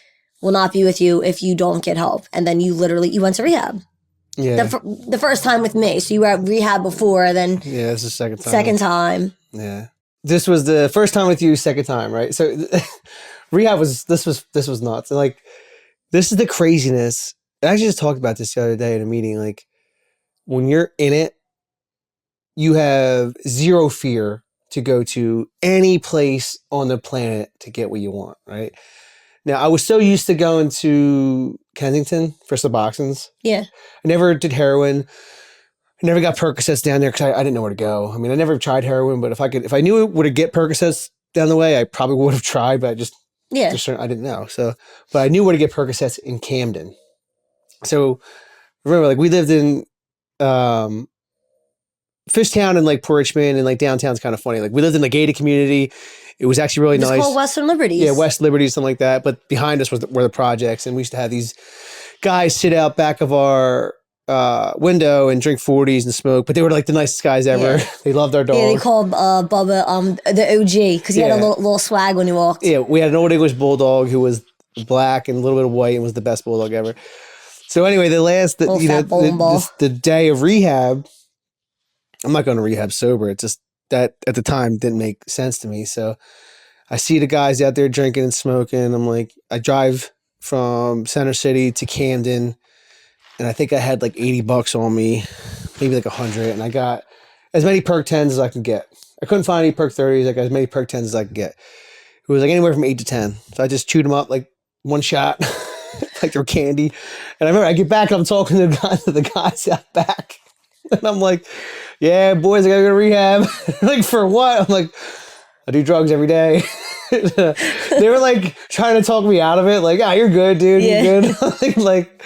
Speaker 3: will not be with you if you don't get help. And then you went to rehab.
Speaker 2: Yeah.
Speaker 3: The first time with me. So you were at rehab before, then.
Speaker 2: Yeah, this is the second time.
Speaker 3: Second time.
Speaker 2: Yeah. This was the first time with you, second time, right? So rehab was nuts. And like, this is the craziness. I actually just talked about this the other day in a meeting. Like, when you're in it, you have zero fear to go to any place on the planet to get what you want, right? Now, I was so used to going to Kensington for Suboxones.
Speaker 3: Yeah.
Speaker 2: I never did heroin. I never got Percocets down there because I didn't know where to go. I mean, I never tried heroin, but if I knew where to get Percocets down the way, I probably would have tried, but I didn't know. So, but I knew where to get Percocets in Camden. So, remember, like, we lived in Fishtown and like Port Richmond, and like downtown's kind of funny. Like, we lived in the gated community. It was actually really nice.
Speaker 3: It's called Western Liberties.
Speaker 2: Yeah, West Liberties, something like that. But behind us were the projects, and we used to have these guys sit out back of our window and drink 40s and smoke. But they were like the nicest guys ever. Yeah. They loved our dog. Yeah,
Speaker 3: they called Bubba the OG because he had a little swag when he walked.
Speaker 2: Yeah, we had an old English bulldog who was black and a little bit of white and was the best bulldog ever. So anyway, the day of rehab, I'm not going to rehab sober. It's just that at the time didn't make sense to me. So I see the guys out there drinking and smoking. I'm like, I drive from Center City to Camden, and I think I had like $80 on me, maybe like 100, and I got as many perk 10s as I could get. I couldn't find any perk 30s. I got as many perk 10s as I could get. It was like anywhere from 8 to 10. So I just chewed them up like one shot, like they were candy. And I remember I get back and I'm talking to the guys out back, and I'm like, yeah, boys, I gotta go to rehab. Like, for what? I'm like, I do drugs every day. They were like trying to talk me out of it. Like, you're good, dude. You're good. like,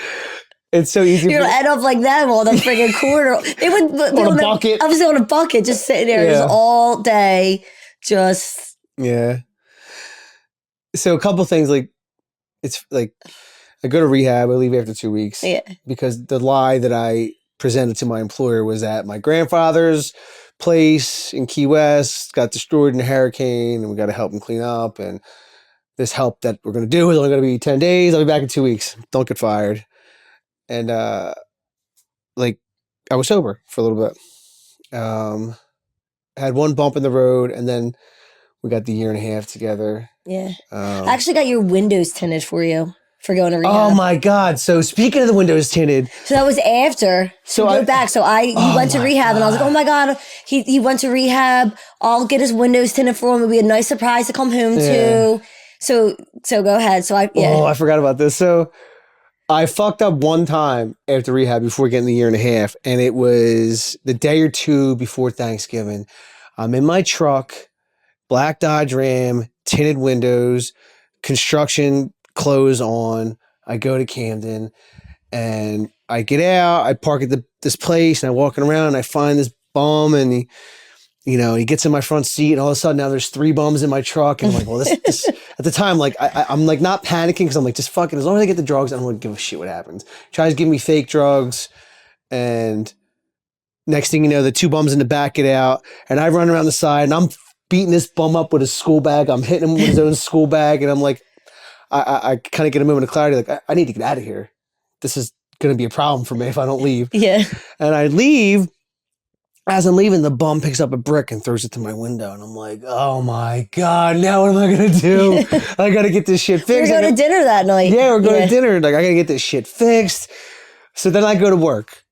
Speaker 2: it's so easy.
Speaker 3: You're gonna end up like them on the friggin' corner. They would
Speaker 2: on a bucket.
Speaker 3: I was on a bucket, just sitting there just all day. Just
Speaker 2: So a couple things, like, it's like I go to rehab. I leave after 2 weeks.
Speaker 3: Yeah.
Speaker 2: Because the lie that I presented to my employer was that my grandfather's place in Key West got destroyed in a hurricane and we got to help him clean up, and this help that we're going to do is only going to be 10 days. I'll be back in 2 weeks. Don't get fired. And like, I was sober for a little bit. I had one bump in the road, and then we got the year and a half together.
Speaker 3: Yeah. I actually got your windows tinted for you. For going to rehab.
Speaker 2: Oh my God. So speaking of the windows tinted.
Speaker 3: So that was after. So I go back. So you went to rehab, and I was like, oh my God, he went to rehab. I'll get his windows tinted for him. It'll be a nice surprise to come home to. So go ahead. So I
Speaker 2: forgot about this. So I fucked up one time after rehab before getting the year and a half. And it was the day or two before Thanksgiving. I'm in my truck, black Dodge Ram, tinted windows, construction clothes on. I go to Camden, and I get out. I park at this place, and I'm walking around, and I find this bum, and he gets in my front seat, and all of a sudden now there's 3 bums in my truck, and I'm like, well, this at the time, like, I'm like not panicking because I'm like, just fucking, as long as I get the drugs, I don't want to give a shit what happens. Tries to give me fake drugs, and next thing you know, the 2 bums in the back get out, and I run around the side, and I'm beating this bum up with his school bag. I'm hitting him with his own school bag, and I'm like, I kind of get a moment of clarity. Like, I need to get out of here. This is going to be a problem for me if I don't leave.
Speaker 3: Yeah.
Speaker 2: And I leave. As I'm leaving, the bum picks up a brick and throws it to my window. And I'm like, oh my God, now what am I going to do? I got to get this shit fixed.
Speaker 3: We're going to dinner that night.
Speaker 2: Yeah, we're going to dinner. Like, I got to get this shit fixed. So then I go to work.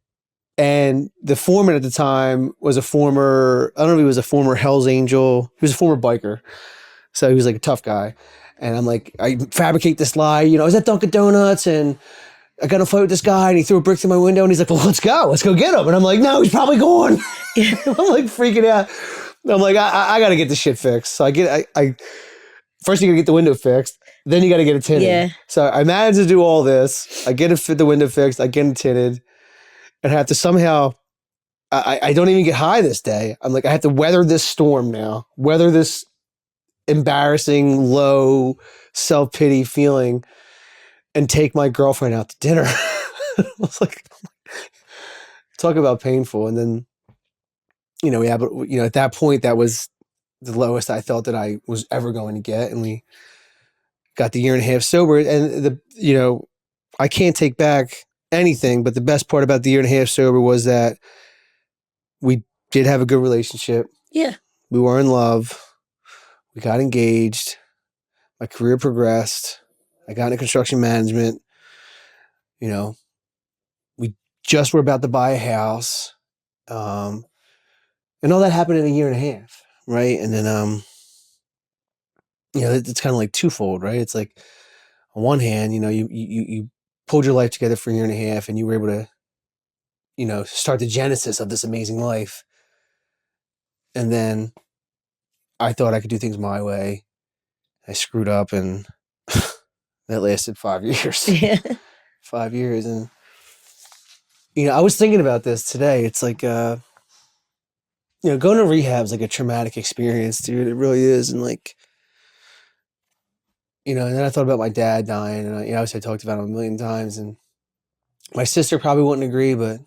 Speaker 2: And the foreman at the time was a former, I don't know if he was a former Hell's Angel. He was a former biker. So he was like a tough guy. And I'm like, I fabricate this lie, I was at Dunkin' Donuts and I got to fight with this guy and he threw a brick through my window and he's like, well, let's go get him. And I'm like, no, he's probably gone. I'm like freaking out. I'm like, I got to get this shit fixed. So I first you got to get the window fixed. Then you got to get it tinted.
Speaker 3: Yeah.
Speaker 2: So I managed to do all this. I get the window fixed. I get it tinted. And I have to somehow, I don't even get high this day. I'm like, I have to weather this storm now. Weather this embarrassing, low self-pity feeling. And take my girlfriend out to dinner. I was like, talk about painful. And then, at that point, that was the lowest I felt that I was ever going to get. And we got the 1.5 years sober. And I can't take back anything, but the best part about the 1.5 years sober was that we did have a good relationship.
Speaker 3: Yeah.
Speaker 2: We were in love. We got engaged. My career progressed. I got into construction management. We just were about to buy a house. And all that happened in a 1.5 years, right? And then, it's kind of like twofold, right? It's like on one hand, you pulled your life together for a 1.5 years and you were able to, start the genesis of this amazing life. And then I thought I could do things my way. I screwed up and that lasted 5 years.
Speaker 3: Yeah.
Speaker 2: 5 years. And, I was thinking about this today. It's like, going to rehab is like a traumatic experience, dude. It really is. And like, and then I thought about my dad dying and obviously I talked about him a million times and my sister probably wouldn't agree, but,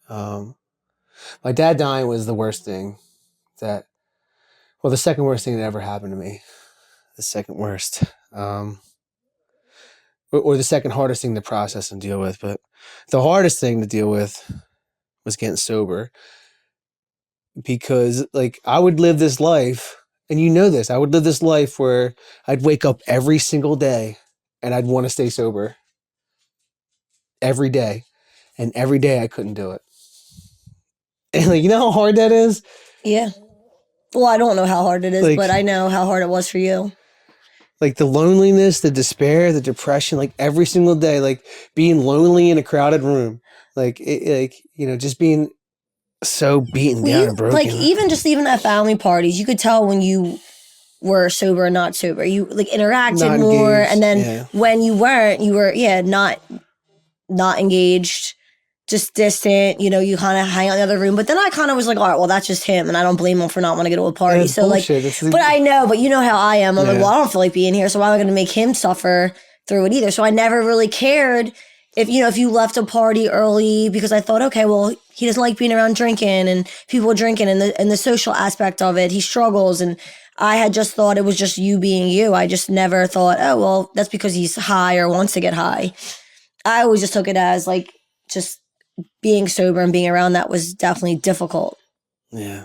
Speaker 2: my dad dying was the worst thing the second worst thing that ever happened to me. The second worst. Or the second hardest thing to process and deal with. But the hardest thing to deal with was getting sober. Because like I would live this life, and this, I would live this life where I'd wake up every single day and I'd want to stay sober. Every day. And every day I couldn't do it. And like, how hard that is?
Speaker 3: Yeah. Well, I don't know how hard it is, but I know how hard it was for you.
Speaker 2: Like the loneliness, the despair, the depression, like every single day, like being lonely in a crowded room, just being so beaten down and broken.
Speaker 3: Like even at family parties, you could tell when you were sober or not sober. You like interacted
Speaker 2: not
Speaker 3: more,
Speaker 2: engaged,
Speaker 3: and then when you weren't, you were not engaged. Just distant, you kind of hang out in the other room. But then I kind of was like, all right, well, that's just him. And I don't blame him for not wanting to go to a party. So bullshit. But I know, but you know how I am. I'm like, well, I don't feel like being here. So why am I going to make him suffer through it either? So I never really cared if you left a party early because I thought, okay, well, he doesn't like being around drinking and people drinking and the social aspect of it. He struggles. And I had just thought it was just you being you. I just never thought, oh, well, that's because he's high or wants to get high. I always just took it as like just being sober and being around that was definitely difficult.
Speaker 2: Yeah.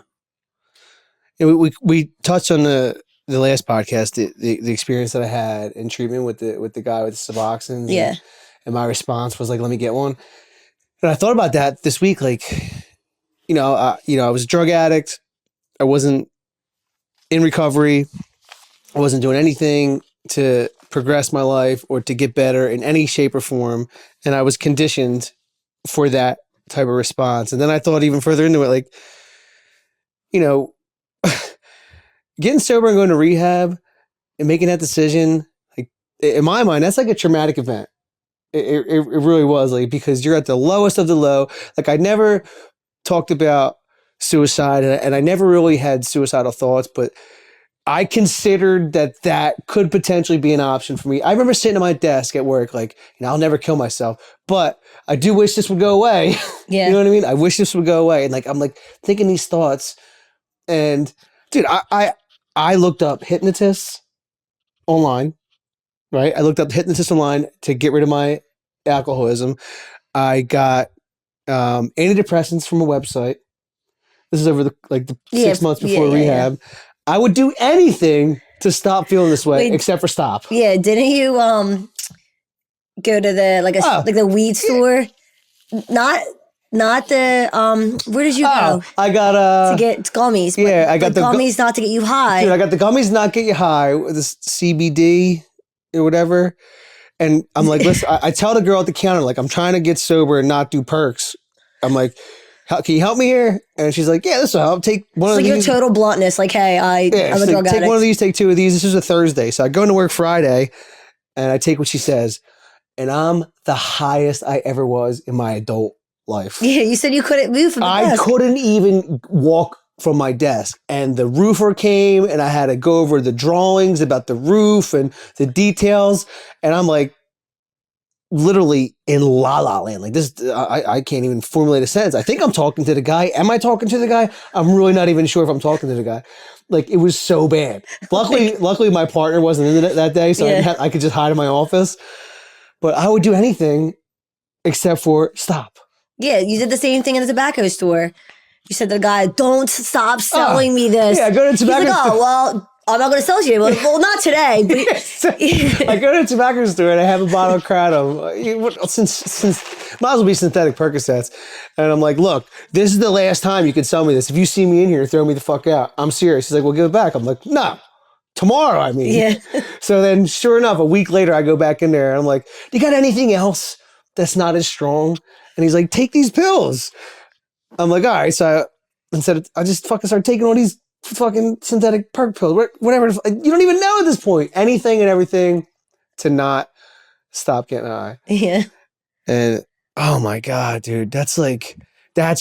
Speaker 2: We touched on the last podcast, the experience that I had in treatment with the guy with the Suboxones.
Speaker 3: Yeah.
Speaker 2: And my response was like, let me get one. And I thought about that this week. Like, I was a drug addict. I wasn't in recovery. I wasn't doing anything to progress my life or to get better in any shape or form. And I was conditioned for that type of response. And then I thought even further into it, like, getting sober and going to rehab and making that decision, like in my mind, that's like a traumatic event. It really was, like, because you're at the lowest of the low. Like I never talked about suicide and I never really had suicidal thoughts, but I considered that could potentially be an option for me. I remember sitting at my desk at work, like, I'll never kill myself, but I do wish this would go away.
Speaker 3: Yeah.
Speaker 2: You know what I mean? I wish this would go away. And like, I'm like thinking these thoughts and dude, I looked up hypnotists online, right? I looked up hypnotists online to get rid of my alcoholism. I got antidepressants from a website. This is over the 6 months before rehab. Yeah. I would do anything to stop feeling this way, except for stop.
Speaker 3: Yeah, didn't you go to the like the weed store? Not the where did you go?
Speaker 2: I got
Speaker 3: to get gummies.
Speaker 2: Yeah, I got
Speaker 3: the gummies not to get you high.
Speaker 2: Dude, I got the gummies not get you high with this CBD or whatever. And I'm like, listen, I tell the girl at the counter, like, I'm trying to get sober and not do perks. I'm like, can you help me here? And she's like, yeah, this will help. Take one of these. Like
Speaker 3: your total bluntness. Like, hey, I'm a drug addict.
Speaker 2: Take one of these, take two of these. This is a Thursday. So I go into work Friday and I take what she says. And I'm the highest I ever was in my adult life.
Speaker 3: Yeah, you said you couldn't move from the desk.
Speaker 2: I couldn't even walk from my desk. And the roofer came and I had to go over the drawings about the roof and the details. And I'm like, literally in la la land. Like this, I can't even formulate a sentence. I think I'm talking to the guy. Am I talking to the guy? I'm really not even sure if I'm talking to the guy. Like it was so bad. Luckily my partner wasn't in it that day. So I could just hide in my office, but I would do anything except for stop.
Speaker 3: Yeah. You did the same thing in the tobacco store. You said to the guy, don't stop selling me this.
Speaker 2: Yeah, I go to the tobacco store.
Speaker 3: Well, I'm not going to sell it to you. Well, not today. But
Speaker 2: I go to the tobacco store and I have a bottle of Kratom. Since might as well be synthetic Percocets. And I'm like, look, this is the last time you can sell me this. If you see me in here, throw me the fuck out. I'm serious. He's like, well, give it back. I'm like, no, tomorrow, I mean.
Speaker 3: Yeah.
Speaker 2: So then sure enough, a week later, I go back in there and I'm like, you got anything else that's not as strong? And he's like, take these pills. I'm like, all right. So I just fucking started taking all these fucking synthetic perk pills, whatever. You don't even know at this point. Anything and everything to not stop getting high.
Speaker 3: Yeah.
Speaker 2: And oh my God, dude, that's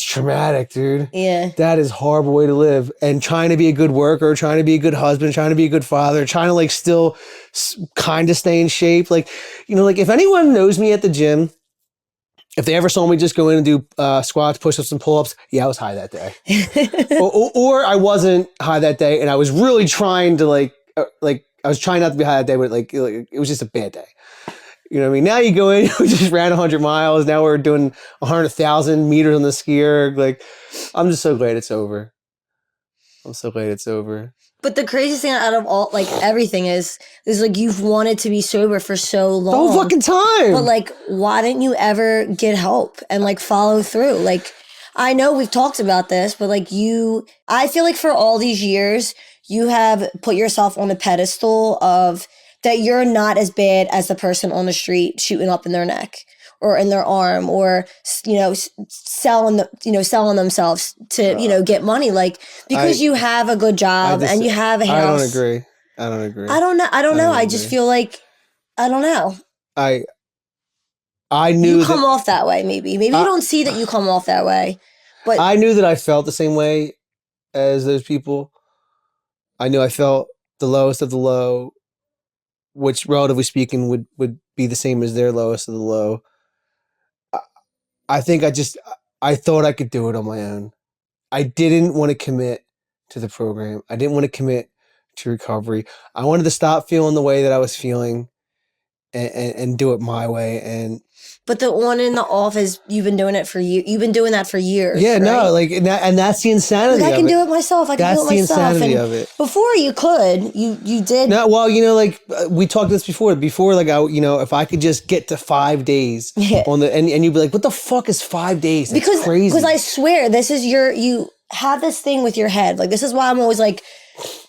Speaker 2: traumatic, dude.
Speaker 3: Yeah.
Speaker 2: That is a horrible way to live. And trying to be a good worker, trying to be a good husband, trying to be a good father, trying to like still kind of stay in shape. Like, you know, like if anyone knows me at the gym, if they ever saw me just go in and do squats, push-ups, and pull-ups, yeah, I was high that day. or I wasn't high that day, and I was really trying to like I was trying not to be high that day, but like it was just a bad day. You know what I mean? Now you go in, we just ran 100 miles. Now we're doing 100,000 meters on the skier. Like, I'm just so glad it's over. I'm so glad it's over.
Speaker 3: But the craziest thing out of all, like everything is like you've wanted to be sober for so long.
Speaker 2: The whole fucking time.
Speaker 3: But like, why didn't you ever get help and like follow through? Like, I know we've talked about this, but like I feel like for all these years, you have put yourself on a pedestal of that you're not as bad as the person on the street shooting up in their neck or in their arm or, you know, selling themselves to, you know, get money. Like, because you have a good job and you have a house.
Speaker 2: I don't agree.
Speaker 3: I don't know. I just feel like, I don't know.
Speaker 2: I knew
Speaker 3: you come off that way. Maybe you don't see that you come off that way, but
Speaker 2: I knew that I felt the same way as those people. I knew I felt the lowest of the low, which relatively speaking would be the same as their lowest of the low. I think I thought I could do it on my own. I didn't want to commit to the program. I didn't want to commit to recovery. I wanted to stop feeling the way that I was feeling and do it my way.
Speaker 3: But the on and the off is you've been doing it for you. You've been doing that for years.
Speaker 2: Yeah,
Speaker 3: right?
Speaker 2: No, like, and that's the insanity.
Speaker 3: Like, I can do it myself. I can do it myself.
Speaker 2: That's the insanity of it.
Speaker 3: Before you could, you did.
Speaker 2: No, well, you know, like we talked this before. Before, like if I could just get to 5 days on the and you'd be like, what the fuck is 5 days? That's crazy.
Speaker 3: Because I swear, this is you have this thing with your head. Like, this is why I'm always like,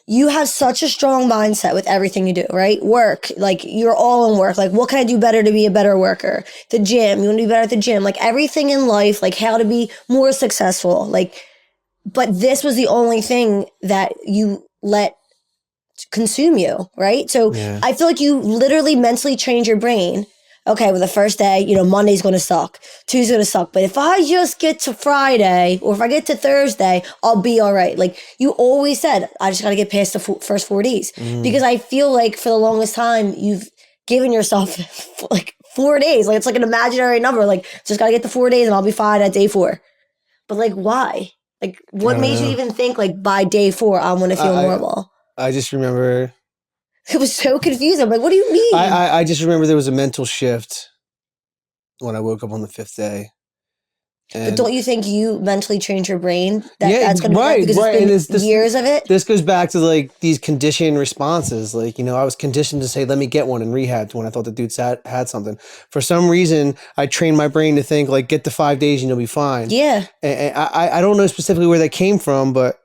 Speaker 3: you have such a strong mindset with everything you do, right? Work, like you're all in work. Like, what can I do better to be a better worker? The gym, you want to be better at the gym. Like everything in life, like how to be more successful. Like, but this was the only thing that you let consume you, right? So I feel like you literally mentally trained your brain. Okay, well, the first day, you know, Monday's going to suck. Tuesday's going to suck. But if I just get to Friday or if I get to Thursday, I'll be all right. Like you always said, I just got to get past the first 4 days. Because I feel like for the longest time, you've given yourself like 4 days. Like it's like an imaginary number. Like just got to get to 4 days and I'll be fine at day 4. But like, why? Like what made you even think like by day 4, I'm going to feel normal?
Speaker 2: I just remember...
Speaker 3: It was so confusing. I'm like, what do you mean?
Speaker 2: I just remember there was a mental shift. when I woke up on the 5th day.
Speaker 3: But don't you think you mentally trained your brain
Speaker 2: Yeah,
Speaker 3: that's going to be
Speaker 2: right,
Speaker 3: because
Speaker 2: right.
Speaker 3: it's been years of it?
Speaker 2: This goes back to like these conditioned responses. Like, you know, I was conditioned to say, let me get one in rehab when I thought the dude had something. For some reason, I trained my brain to think like, get to 5 days and you'll be fine.
Speaker 3: Yeah.
Speaker 2: And I don't know specifically where that came from, but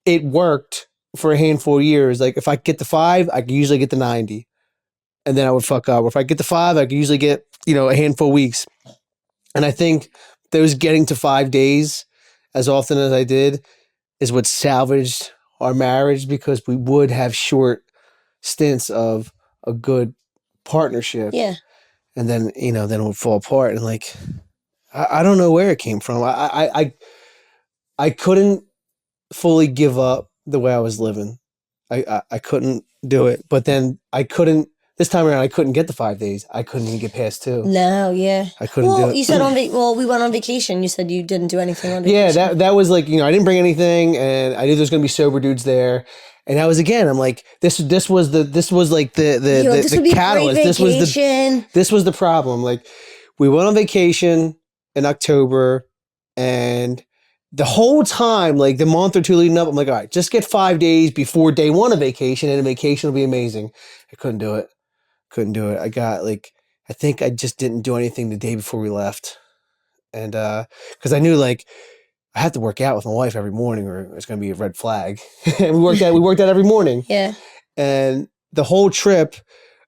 Speaker 2: it worked for a handful of years. Like if I get to 5, I could usually get to 90 and then I would fuck up. Or if I get to 5, I could usually get, you know, a handful of weeks. And I think those getting to 5 days as often as I did is what salvaged our marriage, because we would have short stints of a good partnership.
Speaker 3: Yeah.
Speaker 2: And then, you know, then it would fall apart. And like, I don't know where it came from. I couldn't fully give up the way I was living. I couldn't do it. But then this time around, I couldn't get the 5 days. I couldn't even get past 2.
Speaker 3: No, yeah.
Speaker 2: I couldn't do it.
Speaker 3: You said we went on vacation. You said you didn't do anything on
Speaker 2: Yeah,
Speaker 3: vacation.
Speaker 2: that was like, you know, I didn't bring anything, and I knew there's gonna be sober dudes there. And that was, again, I'm like, this was like the catalyst. This was the problem. Like, we went on vacation in October, and the whole time, like the month or 2 leading up, I'm like, all right, just get 5 days before day 1 of vacation, and the vacation will be amazing. I couldn't do it. I got like, I think I just didn't do anything the day before we left. And because I knew like I had to work out with my wife every morning or it's going to be a red flag. And we worked out every morning.
Speaker 3: Yeah.
Speaker 2: And the whole trip,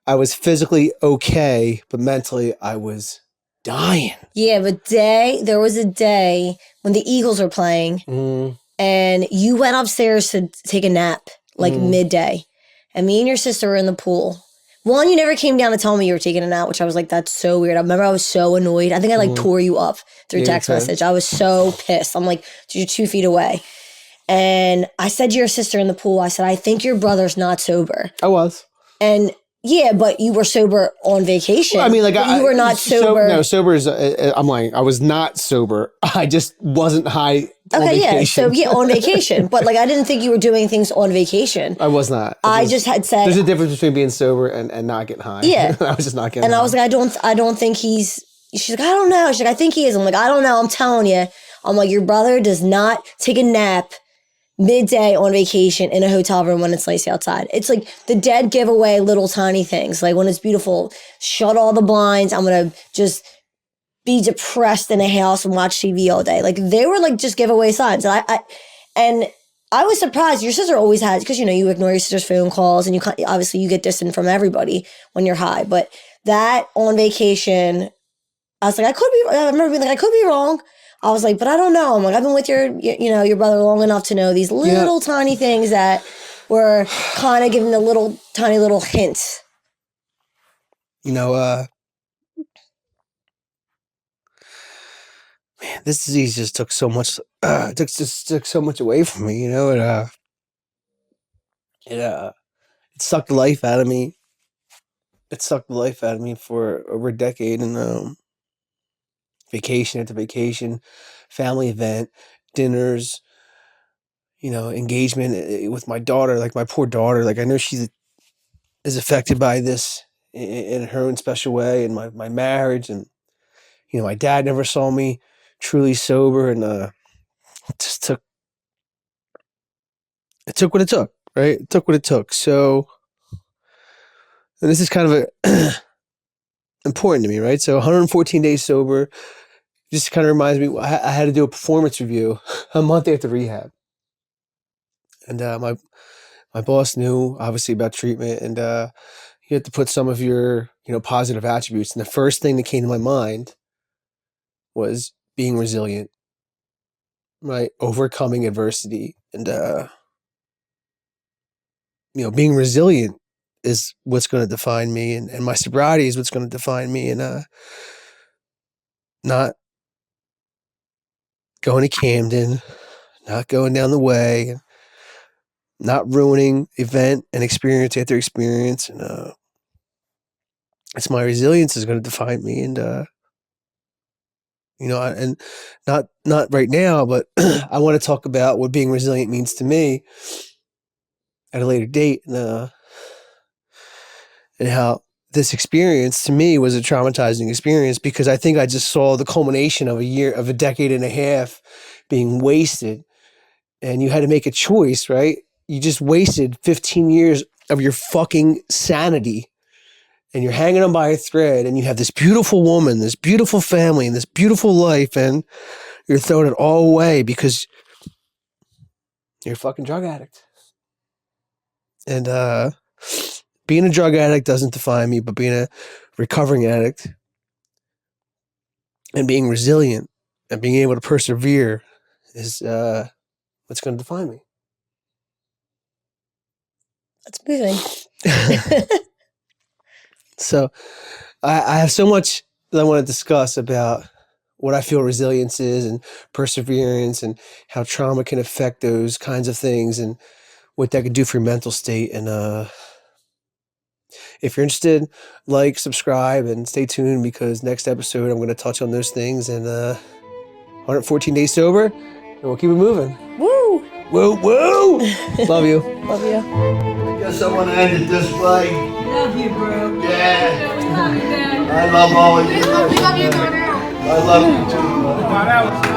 Speaker 2: I was physically okay, but mentally I was dying.
Speaker 3: Yeah, but there was a day when the Eagles were playing and you went upstairs to take a nap like midday. And me and your sister were in the pool. One, you never came down to tell me you were taking a nap, which I was like, that's so weird. I remember I was so annoyed. I think I like tore you up through text message. I was so pissed. I'm like, you're 2 feet away. And I said to your sister in the pool, I said, I think your brother's not sober.
Speaker 2: I was.
Speaker 3: And yeah, but you were sober on vacation.
Speaker 2: Well, I mean, like,
Speaker 3: you were not sober.
Speaker 2: Sober is, I'm lying. I was not sober. I just wasn't high on vacation.
Speaker 3: Yeah. So, yeah, on vacation. But, like, I didn't think you were doing things on vacation.
Speaker 2: I was not.
Speaker 3: I just had said.
Speaker 2: There's a difference between being sober and not getting high.
Speaker 3: Yeah.
Speaker 2: I was just not getting high.
Speaker 3: And I was like, I don't think he's. She's like, I don't know. She's like, I think he is. I'm like, I don't know. I'm telling you. I'm like, your brother does not take a nap midday on vacation in a hotel room when it's nice outside. It's like the dead give away little tiny things. Like when it's beautiful, shut all the blinds. I'm going to just be depressed in a house and watch TV all day. Like they were like just giveaway signs. And I was surprised. Your sister always has, because, you know, you ignore your sister's phone calls and obviously you get distant from everybody when you're high. But that on vacation, I was like, I remember being like, I could be wrong. I was like, but I don't know. I'm like, I've been with your brother long enough to know these little tiny things that were kind of giving the tiny little hints.
Speaker 2: You know, man, this disease just took so much. Took so much away from me. You know, it sucked the life out of me. It sucked the life out of me for over a decade, and vacation after vacation, family event, dinners, you know, engagement with my daughter, like my poor daughter. Like I know she is affected by this in her own special way, and my marriage, and, you know, my dad never saw me truly sober, and it took what it took, right? It took what it took. So, and this is kind of important to me, right? So 114 days sober just kind of reminds me, I had to do a performance review a month after rehab. And my boss knew, obviously, about treatment, and you have to put some of your, you know, positive attributes. And the first thing that came to my mind was being resilient, right? Overcoming adversity. And, you know, being resilient is what's going to define me. And my sobriety is what's going to define me. And not going to Camden, not going down the way, not ruining event and experience after experience. And it's my resilience is going to define me. And, you know, and not right now, but I want to talk about what being resilient means to me at a later date, and how this experience to me was a traumatizing experience because I think I just saw the culmination of a decade and a half being wasted. And you had to make a choice, right? You just wasted 15 years of your fucking sanity and you're hanging on by a thread and you have this beautiful woman, this beautiful family, and this beautiful life, and you're throwing it all away because you're a fucking drug addict. And being a drug addict doesn't define me, but being a recovering addict and being resilient and being able to persevere is what's going to define me.
Speaker 3: That's moving.
Speaker 2: So I have so much that I want to discuss about what I feel resilience is and perseverance and how trauma can affect those kinds of things and what that could do for your mental state. And if you're interested, like, subscribe, and stay tuned because next episode I'm going to touch on those things and 114 days sober, and we'll keep it moving.
Speaker 3: Woo!
Speaker 2: Woo, woo! Love you.
Speaker 3: Love you.
Speaker 4: I guess I want to end it this way.
Speaker 5: Love you, bro.
Speaker 4: Yeah.
Speaker 5: We love you, Dad.
Speaker 4: I love all of you.
Speaker 5: We love you, daughter.
Speaker 4: I love you too.